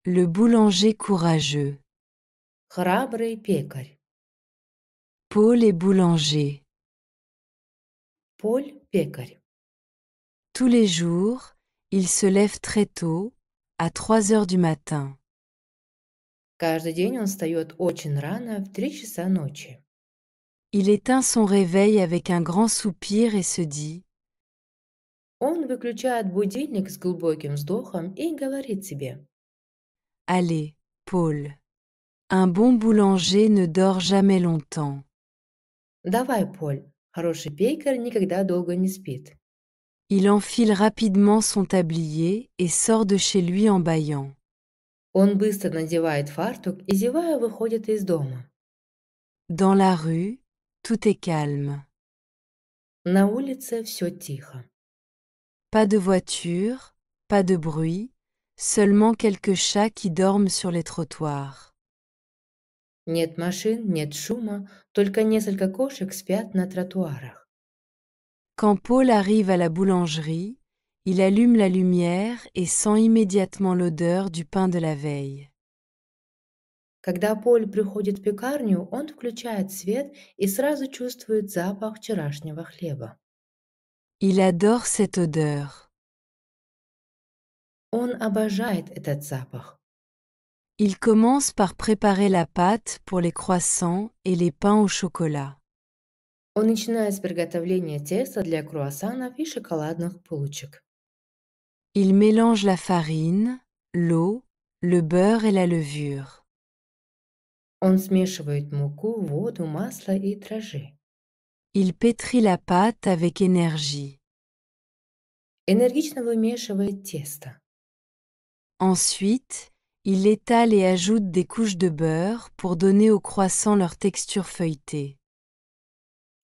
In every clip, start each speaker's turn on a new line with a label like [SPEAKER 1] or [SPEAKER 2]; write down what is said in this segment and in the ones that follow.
[SPEAKER 1] Le boulanger courageux.
[SPEAKER 2] Храбрый пекарь.
[SPEAKER 1] Paul est boulanger.
[SPEAKER 2] Поль пекарь.
[SPEAKER 1] Tous les jours, il se lève très tôt, à 3 heures du matin.
[SPEAKER 2] Каждый день он встает очень рано, в 3 часа ночи.
[SPEAKER 1] Il éteint son réveil avec un grand soupir et se dit:
[SPEAKER 2] Он выключает будильник с глубоким вздохом и говорит себе:
[SPEAKER 1] Allez, Paul. Un bon boulanger ne dort jamais longtemps.
[SPEAKER 2] «Давай, Поль, хороший пекарь никогда долго не спит».
[SPEAKER 1] Il enfile rapidement son tablier et sort de chez lui en bâillant.
[SPEAKER 2] Он быстро надевает фартук и, зевая, выходит из дома.
[SPEAKER 1] Dans la rue, tout est calme.
[SPEAKER 2] На улице все тихо.
[SPEAKER 1] Pas de voiture, pas de bruit, seulement quelques chats qui dorment sur les trottoirs.
[SPEAKER 2] Нет машин, нет шума, только несколько кошек спят на тротуарах.
[SPEAKER 1] Quand Paul arrive à la boulangerie, il allume la lumière et sent immédiatement l'odeur du pain de la veille.
[SPEAKER 2] Когда Поль приходит в пекарню, он включает свет и сразу чувствует запах вчерашнего хлеба.
[SPEAKER 1] Il adore cette odeur.
[SPEAKER 2] Он обожает этот запах.
[SPEAKER 1] Il commence par préparer la pâte pour les croissants et les pains au chocolat.
[SPEAKER 2] Он начинает с приготовления теста для круассанов и шоколадных булочек.
[SPEAKER 1] Il mélange la farine, l'eau, le beurre et la levure.
[SPEAKER 2] Он смешивает муку, воду, масло и дрожжи.
[SPEAKER 1] Il pétrit la pâte avec énergie.
[SPEAKER 2] Энергично вымешивает тесто.
[SPEAKER 1] Ensuite, il étale et ajoute des couches de beurre pour donner aux croissants leur texture feuilletée.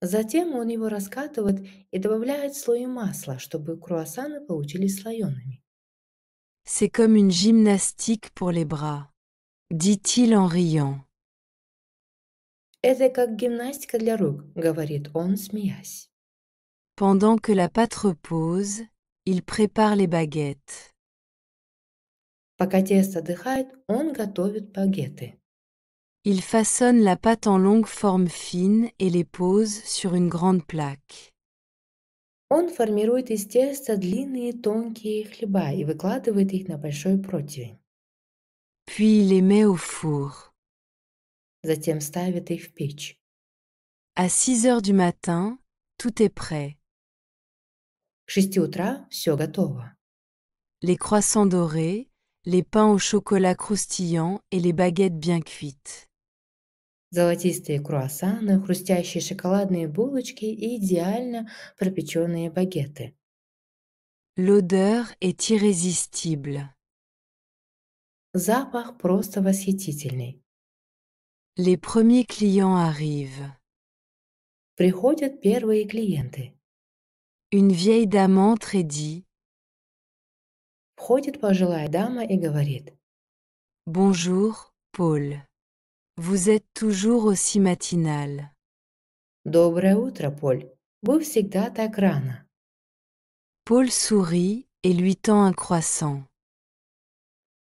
[SPEAKER 2] Затем он его раскатывает и добавляет слои масла, чтобы круассаны получились слоеными.
[SPEAKER 1] C'est comme une gymnastique pour les bras, dit-il en riant.
[SPEAKER 2] «Это как гимнастика для рук», — говорит он, смеясь.
[SPEAKER 1] Pendant que la pâte repose, il prépare les baguettes.
[SPEAKER 2] Пока тесто отдыхает, он готовит багеты.
[SPEAKER 1] Il façonne la pâte en longues formes fines et les pose sur une grande plaque.
[SPEAKER 2] Он формирует из теста длинные тонкие хлеба и выкладывает их на большой противень.
[SPEAKER 1] Puis il les met au four.
[SPEAKER 2] Затем ставит их в печь.
[SPEAKER 1] À 6 heures du matin, tout est prêt.
[SPEAKER 2] К 6 утра все готово.
[SPEAKER 1] Les croissants dorés, les pains au chocolat croustillant et les baguettes bien cuites.
[SPEAKER 2] Золотистые круассаны, хрустящие шоколадные булочки и идеально пропеченные багеты.
[SPEAKER 1] L'odeur est irrésistible.
[SPEAKER 2] Запах просто восхитительный.
[SPEAKER 1] Les premiers clients arrivent.
[SPEAKER 2] Приходят первые клиенты.
[SPEAKER 1] Une vieille dame entre et dit:
[SPEAKER 2] Входит пожилая дама и говорит:
[SPEAKER 1] Bonjour, Paul. Vous êtes toujours aussi matinal.
[SPEAKER 2] «Доброе утро, Поль. Вы всегда так рано».
[SPEAKER 1] Paul sourit et lui tend un croissant.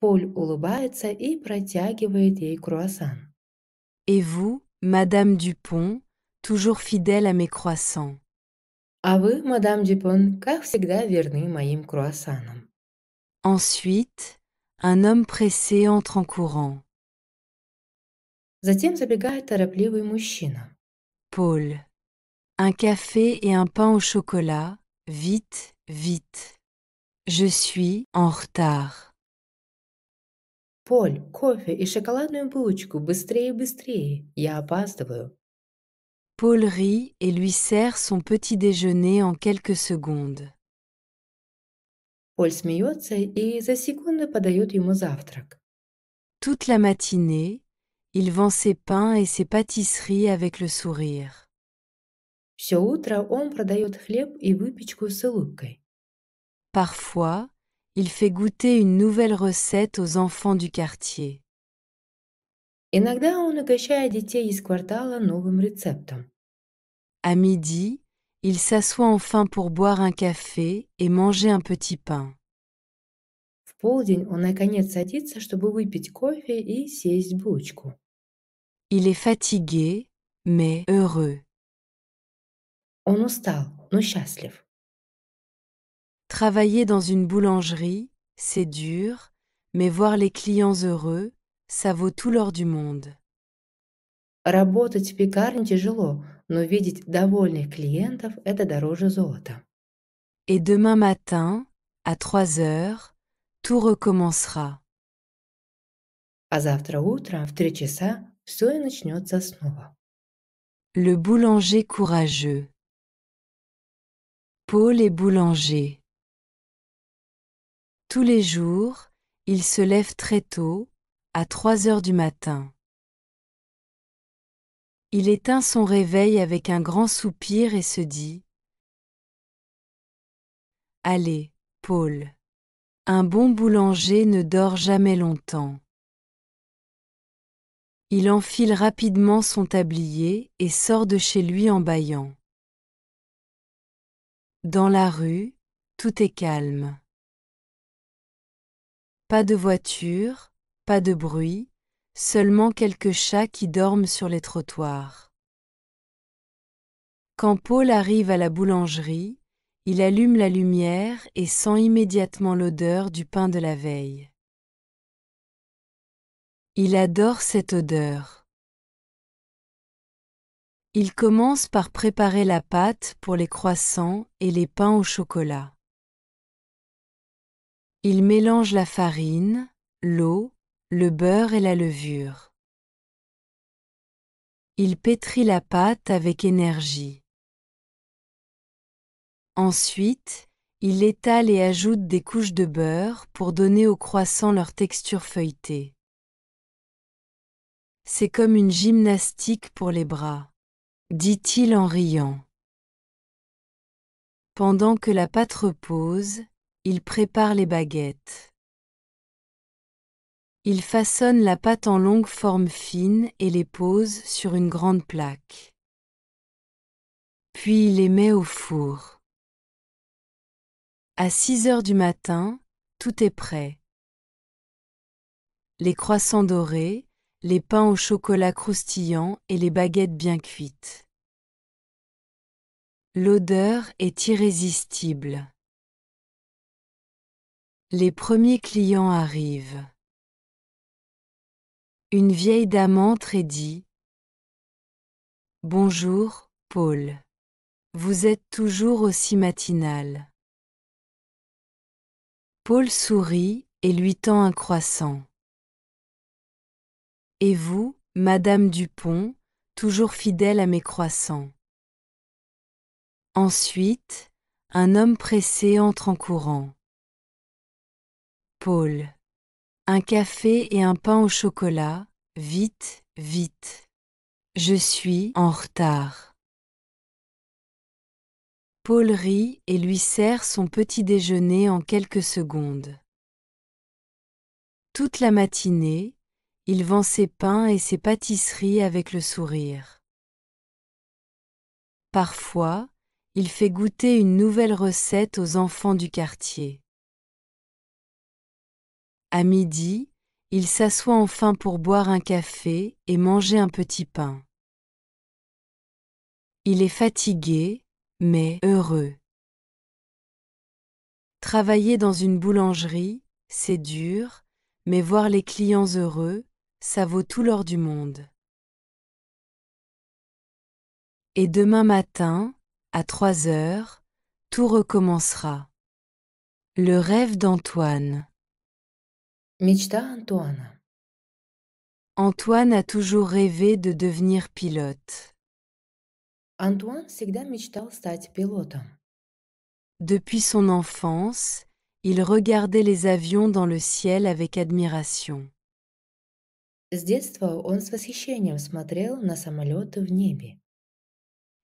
[SPEAKER 2] Поль улыбается и протягивает ей круассан.
[SPEAKER 1] Et vous, Madame Dupont, toujours fidèle à mes croissants.
[SPEAKER 2] А вы, мадам Дюпон, как всегда верны моим круассанам.
[SPEAKER 1] Ensuite, un homme pressé entre en courant.
[SPEAKER 2] Затем забегает торопливый мужчина.
[SPEAKER 1] Paul. Un café et un pain au chocolat, vite, vite. Je suis en retard.
[SPEAKER 2] Поль, кофе и шоколадную булочку, быстрее, быстрее, я опаздываю.
[SPEAKER 1] Paul rit et lui sert son petit déjeuner en quelques secondes.
[SPEAKER 2] Поль смеется и за секунду подает ему завтрак.
[SPEAKER 1] Toute la matinée, il vend ses pains et ses pâtisseries avec le sourire.
[SPEAKER 2] Все утро он продает хлеб и выпечку с улыбкой.
[SPEAKER 1] Parfois, il fait goûter une nouvelle recette aux enfants du quartier.
[SPEAKER 2] Иногда он угощает детей из квартала новым рецептом.
[SPEAKER 1] À midi, il s'assoit enfin pour boire un café et manger un petit pain.
[SPEAKER 2] В полдень он наконец садится, чтобы выпить кофе и съесть булочку.
[SPEAKER 1] Il est fatigué, mais heureux.
[SPEAKER 2] Он устал, но счастлив.
[SPEAKER 1] Travailler dans une boulangerie, c'est dur, mais voir les clients heureux, ça vaut tout l'or du monde.
[SPEAKER 2] Работать в пекарне тяжело, но видеть довольных клиентов – это дороже золота.
[SPEAKER 1] Et demain matin, à 3 heures, tout recommencera.
[SPEAKER 2] А завтра утром в 3 часа все и начнется снова.
[SPEAKER 1] Le boulanger courageux. Paul est boulanger. Tous les jours, il se lève très tôt, à 3 heures du matin. Il éteint son réveil avec un grand soupir et se dit : « Allez, Paul. Un bon boulanger ne dort jamais longtemps. » Il enfile rapidement son tablier et sort de chez lui en bâillant. Dans la rue, tout est calme. Pas de voiture, pas de bruit, seulement quelques chats qui dorment sur les trottoirs. Quand Paul arrive à la boulangerie, il allume la lumière et sent immédiatement l'odeur du pain de la veille. Il adore cette odeur. Il commence par préparer la pâte pour les croissants et les pains au chocolat. Il mélange la farine, l'eau, le beurre et la levure. Il pétrit la pâte avec énergie. Ensuite, il l'étale et ajoute des couches de beurre pour donner aux croissants leur texture feuilletée. C'est comme une gymnastique pour les bras, dit-il en riant. Pendant que la pâte repose, il prépare les baguettes. Il façonne la pâte en longues formes fines et les pose sur une grande plaque. Puis il les met au four. À 6 heures du matin, tout est prêt. Les croissants dorés, les pains au chocolat croustillant et les baguettes bien cuites. L'odeur est irrésistible. Les premiers clients arrivent. Une vieille dame entre et dit : « Bonjour, Paul. Vous êtes toujours aussi matinal. » Paul sourit et lui tend un croissant. « Et vous, Madame Dupont, toujours fidèle à mes croissants. » Ensuite, un homme pressé entre en courant. Paul. Un café et un pain au chocolat, vite, vite. Je suis en retard. Paul rit et lui sert son petit déjeuner en quelques secondes. Toute la matinée, il vend ses pains et ses pâtisseries avec le sourire. Parfois, il fait goûter une nouvelle recette aux enfants du quartier. À midi, il s'assoit enfin pour boire un café et manger un petit pain. Il est fatigué, mais heureux. Travailler dans une boulangerie, c'est dur, mais voir les clients heureux, ça vaut tout l'or du monde. Et demain matin, à 3 heures, tout recommencera. Le rêve d'Antoine.
[SPEAKER 2] Мечта Антуана.
[SPEAKER 1] Antoine a toujours rêvé de devenir pilote.
[SPEAKER 2] Антуан всегда мечтал стать пилотом.
[SPEAKER 1] Depuis son enfance, il regardait les avions dans le ciel avec admiration.
[SPEAKER 2] С детства он с восхищением смотрел на самолеты в небе.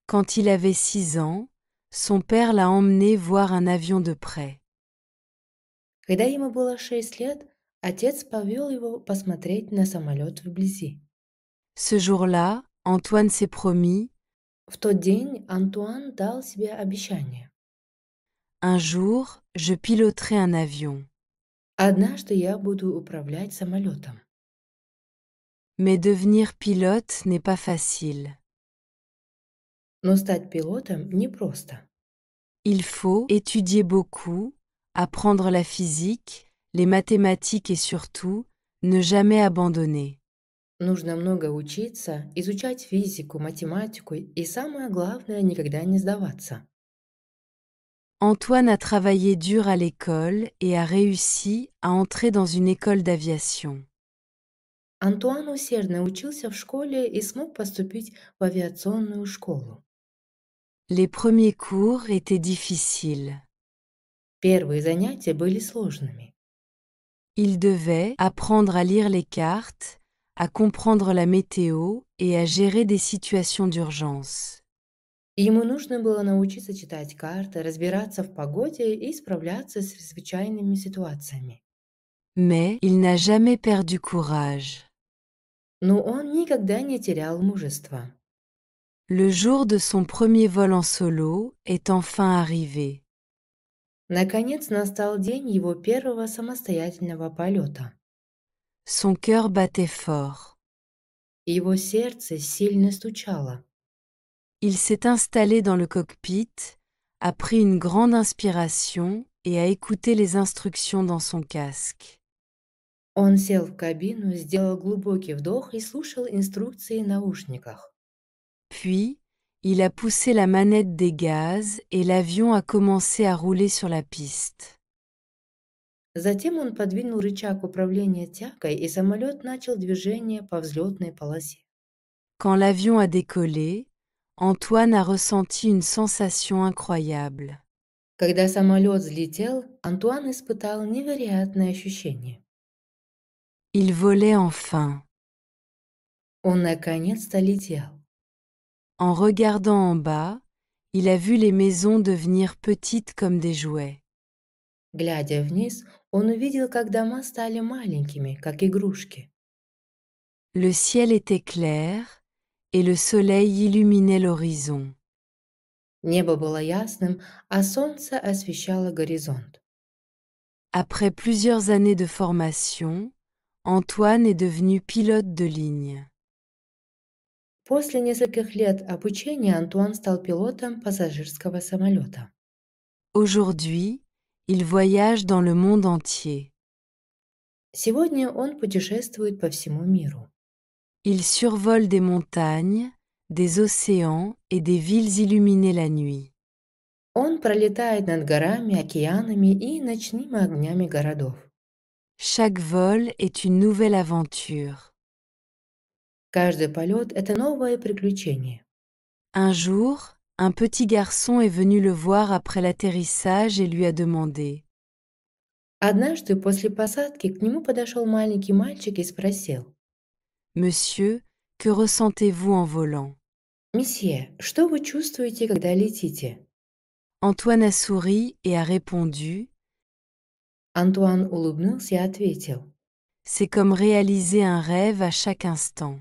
[SPEAKER 1] Quand il avait 6 ans, son père l'a emmené voir un avion de près.
[SPEAKER 2] Когда ему было 6 лет, отец повел его посмотреть на самолет вблизи.
[SPEAKER 1] Ce jour-là, Antoine s'est promis :
[SPEAKER 2] В тот день Антуан дал себе обещание.
[SPEAKER 1] « Un jour, je piloterai un avion. »
[SPEAKER 2] Однажды я буду управлять самолетом.
[SPEAKER 1] Mais devenir pilote n'est pas facile.
[SPEAKER 2] Но стать пилотом непросто.
[SPEAKER 1] Il faut étudier beaucoup, apprendre la physique, les mathématiques et surtout, ne jamais abandonner.
[SPEAKER 2] Нужно много учиться, изучать физику, математику и самое главное, никогда не сдаваться.
[SPEAKER 1] Antoine a travaillé dur à l'école et a réussi à entrer dans une école d'aviation.
[SPEAKER 2] Антуан усердно учился в школе и смог поступить в авиационную школу.
[SPEAKER 1] Les premiers cours étaient difficiles.
[SPEAKER 2] Первые занятия были сложными.
[SPEAKER 1] Il devait apprendre à lire les cartes, à comprendre la météo et à gérer des situations d'urgence.
[SPEAKER 2] Ему нужно было научиться читать карты, разбираться в погоде и справляться с чрезвычайными ситуациями.
[SPEAKER 1] Mais il n'a jamais perdu courage.
[SPEAKER 2] Но он никогда не терял мужества.
[SPEAKER 1] Le jour de son premier vol en solo est enfin arrivé.
[SPEAKER 2] Наконец настал день его первого самостоятельного полета.
[SPEAKER 1] Son cœur battait fort.
[SPEAKER 2] Его сердце сильно стучало.
[SPEAKER 1] Il s'est installé dans le cockpit, a pris une grande inspiration et a écouté les instructions dans son casque.
[SPEAKER 2] Он сел в кабину, сделал глубокий вдох и слушал инструкции в наушниках.
[SPEAKER 1] Puis, il a poussé la manette des gaz et l'avion a commencé à rouler sur la piste.
[SPEAKER 2] Затем он подвинул рычаг управления тягой, и самолет начал движение по взлетной полосе.
[SPEAKER 1] Quand l'avion a décollé, Antoine a ressenti une sensation incroyable.
[SPEAKER 2] Когда самолет взлетел, Антуан испытал невероятное ощущение.
[SPEAKER 1] Il volait enfin.
[SPEAKER 2] Он наконец-то летел.
[SPEAKER 1] En regardant en bas, il a vu les maisons devenir petites comme des jouets.
[SPEAKER 2] Глядя вниз, он увидел, как дома стали маленькими, как игрушки.
[SPEAKER 1] Le ciel était clair et le soleil illuminait l'horizon.
[SPEAKER 2] Небо было ясным, а солнце освещало горизонт.
[SPEAKER 1] Après plusieurs années de formation, Antoine est devenu pilote de ligne.
[SPEAKER 2] После нескольких лет обучения Антуан стал пилотом пассажирского самолета.
[SPEAKER 1] Aujourd'hui, il voyage dans le monde entier.
[SPEAKER 2] Сегодня он путешествует по всему миру.
[SPEAKER 1] Il survole des montagnes, des océans et des villes illuminées la nuit.
[SPEAKER 2] Он пролетает над горами, океанами и ночными огнями городов.
[SPEAKER 1] Chaque vol est une nouvelle aventure.
[SPEAKER 2] Каждый полет– это новое приключение.
[SPEAKER 1] Un jour, un petit garçon est venu le voir après l'atterrissage et lui a demandé:
[SPEAKER 2] Однажды после посадки к нему подошел маленький мальчик и спросил:
[SPEAKER 1] Monsieur, que ressentez-vous en volant?
[SPEAKER 2] «Месье, что вы чувствуете, когда летите?»
[SPEAKER 1] Antoine a souri et a répondu:
[SPEAKER 2] Антуан улыбнулся и ответил:
[SPEAKER 1] C'est comme réaliser un rêve à chaque instant.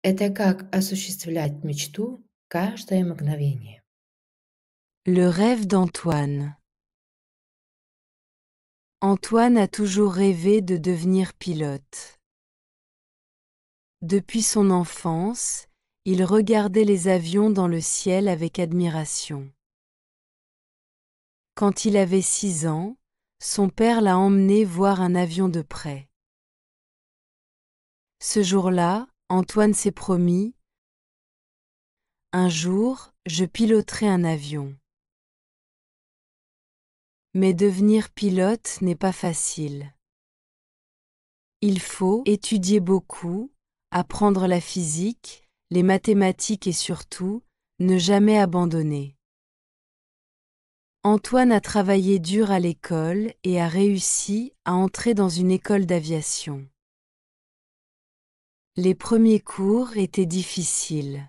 [SPEAKER 2] «Это как осуществлять мечту каждое мгновение».
[SPEAKER 1] Le rêve d'Antoine. Antoine a toujours rêvé de devenir pilote. Depuis son enfance, il regardait les avions dans le ciel avec admiration. Quand il avait 6 ans, son père l'a emmené voir un avion de près. Ce jour-là, Antoine s'est promis: Un jour, je piloterai un avion. Mais devenir pilote n'est pas facile. Il faut étudier beaucoup, apprendre la physique, les mathématiques et surtout, ne jamais abandonner. Antoine a travaillé dur à l'école et a réussi à entrer dans une école d'aviation. Les premiers cours étaient difficiles.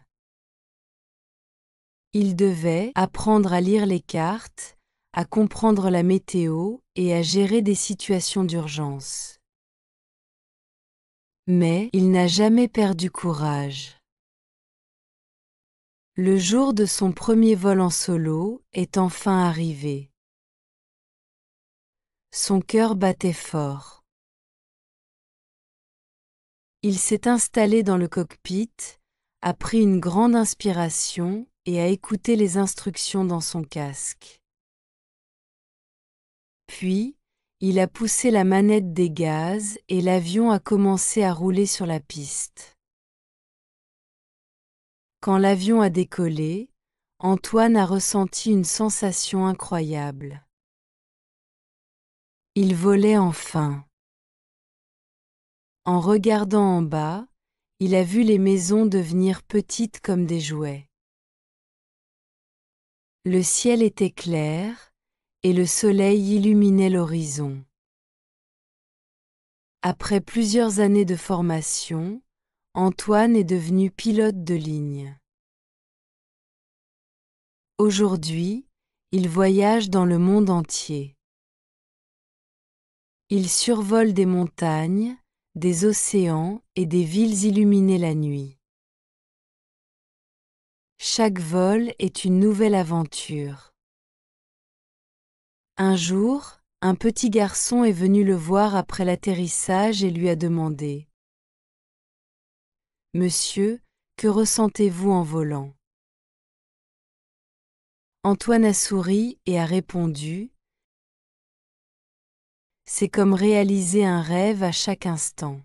[SPEAKER 1] Il devait apprendre à lire les cartes, à comprendre la météo et à gérer des situations d'urgence. Mais il n'a jamais perdu courage. Le jour de son premier vol en solo est enfin arrivé. Son cœur battait fort. Il s'est installé dans le cockpit, a pris une grande inspiration et a écouté les instructions dans son casque. Puis, il a poussé la manette des gaz et l'avion a commencé à rouler sur la piste. Quand l'avion a décollé, Antoine a ressenti une sensation incroyable. Il volait enfin. En regardant en bas, il a vu les maisons devenir petites comme des jouets. Le ciel était clair et le soleil illuminait l'horizon. Après plusieurs années de formation, Antoine est devenu pilote de ligne. Aujourd'hui, il voyage dans le monde entier. Il survole des montagnes, des océans et des villes illuminées la nuit. Chaque vol est une nouvelle aventure. Un jour, un petit garçon est venu le voir après l'atterrissage et lui a demandé : « Monsieur, que ressentez-vous en volant ? » Antoine a souri et a répondu : « C'est comme réaliser un rêve à chaque instant. »